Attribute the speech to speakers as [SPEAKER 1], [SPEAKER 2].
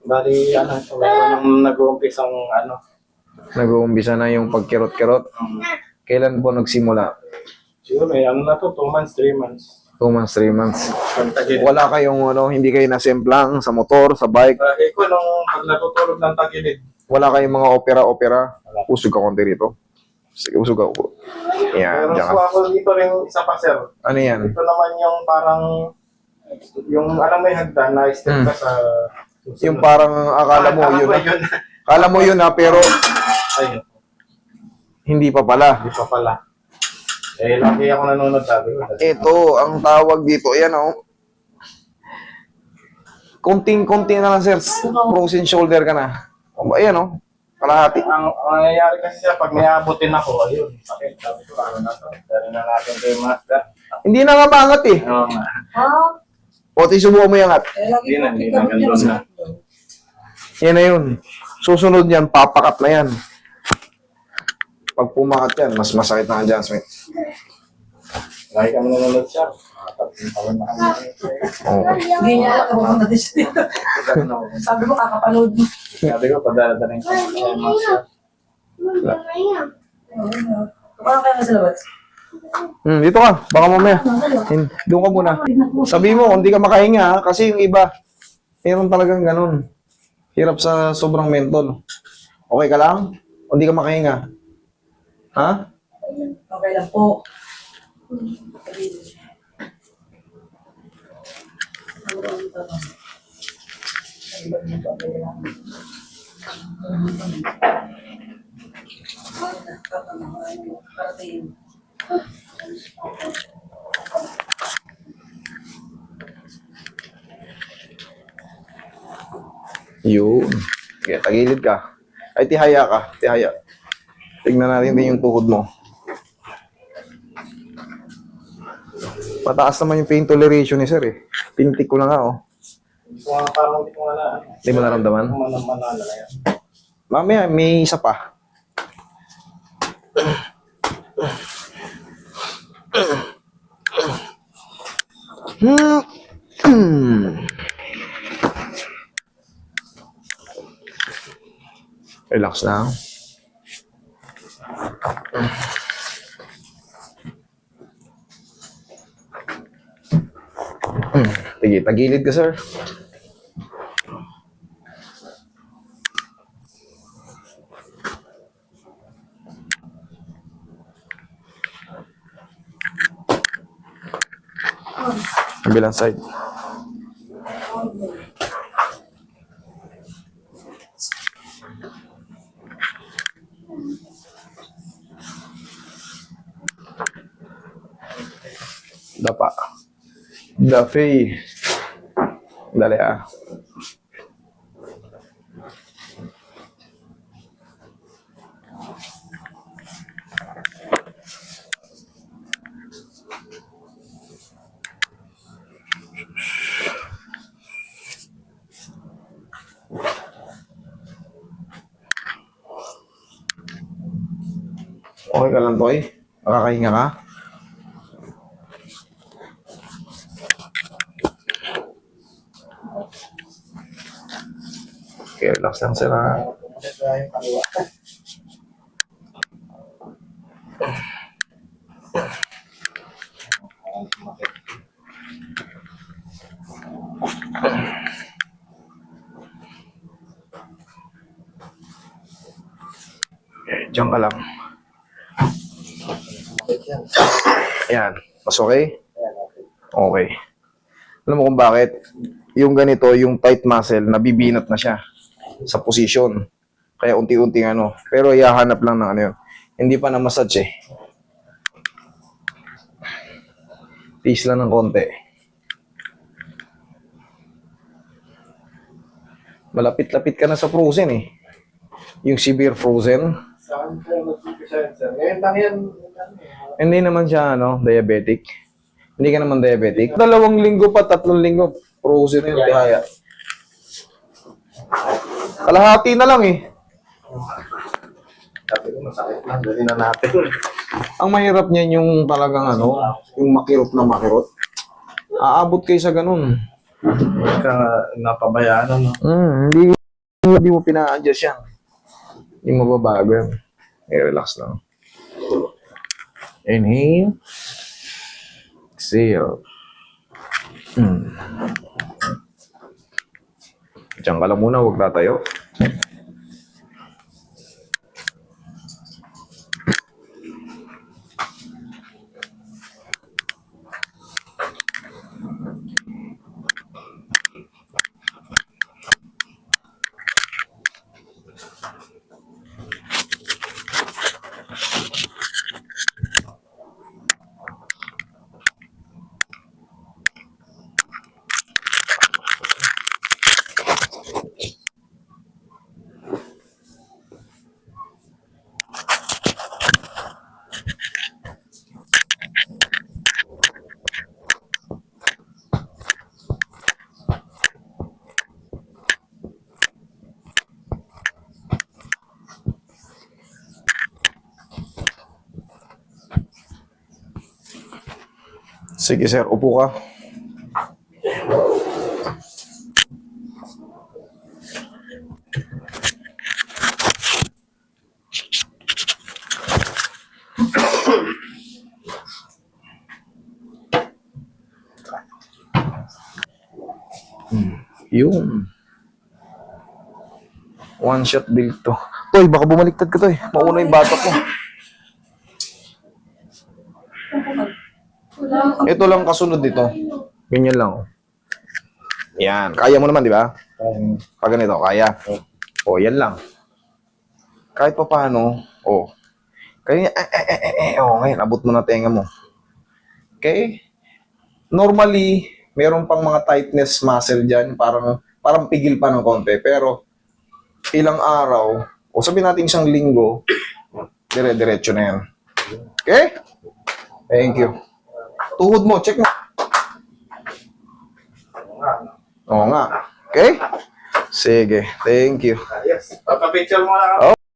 [SPEAKER 1] Bali, ano, so meron nang nag-uumpisang ano.
[SPEAKER 2] Nag-uumpisa na yung pagkirot-kirot. Kailan po nagsimula?
[SPEAKER 1] Siguro ano na to, 2 months, 3 months.
[SPEAKER 2] 2 months, 3 months.
[SPEAKER 1] Pagtagilid.
[SPEAKER 2] Wala kayong ano, hindi kayo nasemplang sa motor, sa bike.
[SPEAKER 1] Lagi ko nung pag natutulog ng tagilid.
[SPEAKER 2] Wala kayong mga opera-opera. Usog ka konti rito. Sige, usog ako. Yan,
[SPEAKER 1] Pero
[SPEAKER 2] diyan
[SPEAKER 1] so
[SPEAKER 2] ka.
[SPEAKER 1] ako dito rin isa pa, sir.
[SPEAKER 2] Ano yan?
[SPEAKER 1] Ito naman yung parang, yung alam mo yung hagdan na step ka sa susunod.
[SPEAKER 2] Yung parang akala mo
[SPEAKER 1] Akala
[SPEAKER 2] yun.
[SPEAKER 1] ko
[SPEAKER 2] Na. Akala mo yun na, pero
[SPEAKER 1] Ayun,
[SPEAKER 2] hindi pa pala.
[SPEAKER 1] di pa pala. Eh, lagi ako nanonood, sabi ko.
[SPEAKER 2] Ito, ang tawag dito, ayan oh. Konting-konti na lang, sir. Frozen shoulder ka na. Ayan oh. Kalahati.
[SPEAKER 1] Ang nangyayari kasi siya, pag niabutin ako, ayun, sakit. Sabi ko, ano na to? Dari na natin kay Master.
[SPEAKER 2] Hindi na nga maangat eh.
[SPEAKER 1] Oo nga.
[SPEAKER 2] O, subukan mo yung angat.
[SPEAKER 1] Hindi na, ganun na.
[SPEAKER 2] Yan na yun. Susunod yan, papakat na yan. Pag pumakat yan, mas masakit na adjustment.
[SPEAKER 1] Lagi kami nanonood siya. Tatlong taon na kami.
[SPEAKER 2] Okay.
[SPEAKER 3] Hindi niya alam kung ano natin siya dito. Sabi mo, kakapanood mo.
[SPEAKER 1] Sabi ko, padala-dala ko kay Master.
[SPEAKER 3] Parang kaya nga sa labas.
[SPEAKER 2] Dito ka. Baka mamaya. Doon ka muna. Sabi mo, kung di ka makahinga, ha? Kasi yung iba, meron talagang ganun. Hirap sa sobrang mental. Okay ka lang? O di ka makahinga? Ha?
[SPEAKER 3] Okay lang po.
[SPEAKER 2] Yun. Sige, tagilid ka. Ay, tihaya ka. Tihaya. Tignan natin din yung tuhod mo. Mataas naman yung pain toleration ni sir eh. Pintik ko na nga oh.
[SPEAKER 1] Parang hindi ko nga na.
[SPEAKER 2] Hindi mo naramdaman?
[SPEAKER 1] Manala na yan.
[SPEAKER 2] Mamaya, may isa pa. Relax lang. Sige, tagilid ka, sir. Kabilang side. Dapa. Daffy. Dali ah. Okay ka lang, Toy? Makakahinga ka? Okay, relax lang sila. Okay, diyan ka lang. Ayan. Mas okay? Okay. Alam mo kung bakit? Yung ganito, yung tight muscle, nabibinat na siya sa position. Kaya unti-unting ano. Pero ihahanap lang ng ano yun. Hindi pa na-massage eh. Tiis lang ng konti. Malapit-lapit ka na sa frozen eh. Yung severe frozen.
[SPEAKER 1] Saan ko nag-umpisa yan, sir? Ngayon lang yan.
[SPEAKER 2] Hindi naman siya diabetic. Hindi ka naman diabetic. 2 linggo pa, 3 linggo. Frozen na yun, tihaya. Kalahati na lang eh.
[SPEAKER 1] Sabi ko, masakit lang. Dali na natin.
[SPEAKER 2] Ang mahirap niyan yung talagang yung makirot na makirot. Aabot kayo sa ganun.
[SPEAKER 1] Napabayaan, ano?
[SPEAKER 2] Hindi mo pina-adjust yan. Hindi mo babago yan. Relax lang. Inhale. Exhale. Diyan ka lang muna, huwag tatayo. Sige sir, upo ka. Yun. One shot build to. Toy, baka bumaliktad ka, Toy. Mauna yung batok ko. Ito lang kasunod dito. Ganyan lang. Yan. Kaya mo naman, di ba? Pag ganito, kaya. O, yan lang. Kahit pa paano, kaya, ngayon, abot mo na tenga mo. Okay? Normally, meron pang mga tightness muscle dyan, parang pigil pa ng konti. Pero, ilang araw, o sabihin natin isang linggo, dire-diretso na yan. Okay? Thank you. Tuhod mo, check mo. Oo nga. Okay? Sige, thank you.
[SPEAKER 1] Ayos. Papapicture mo na ako.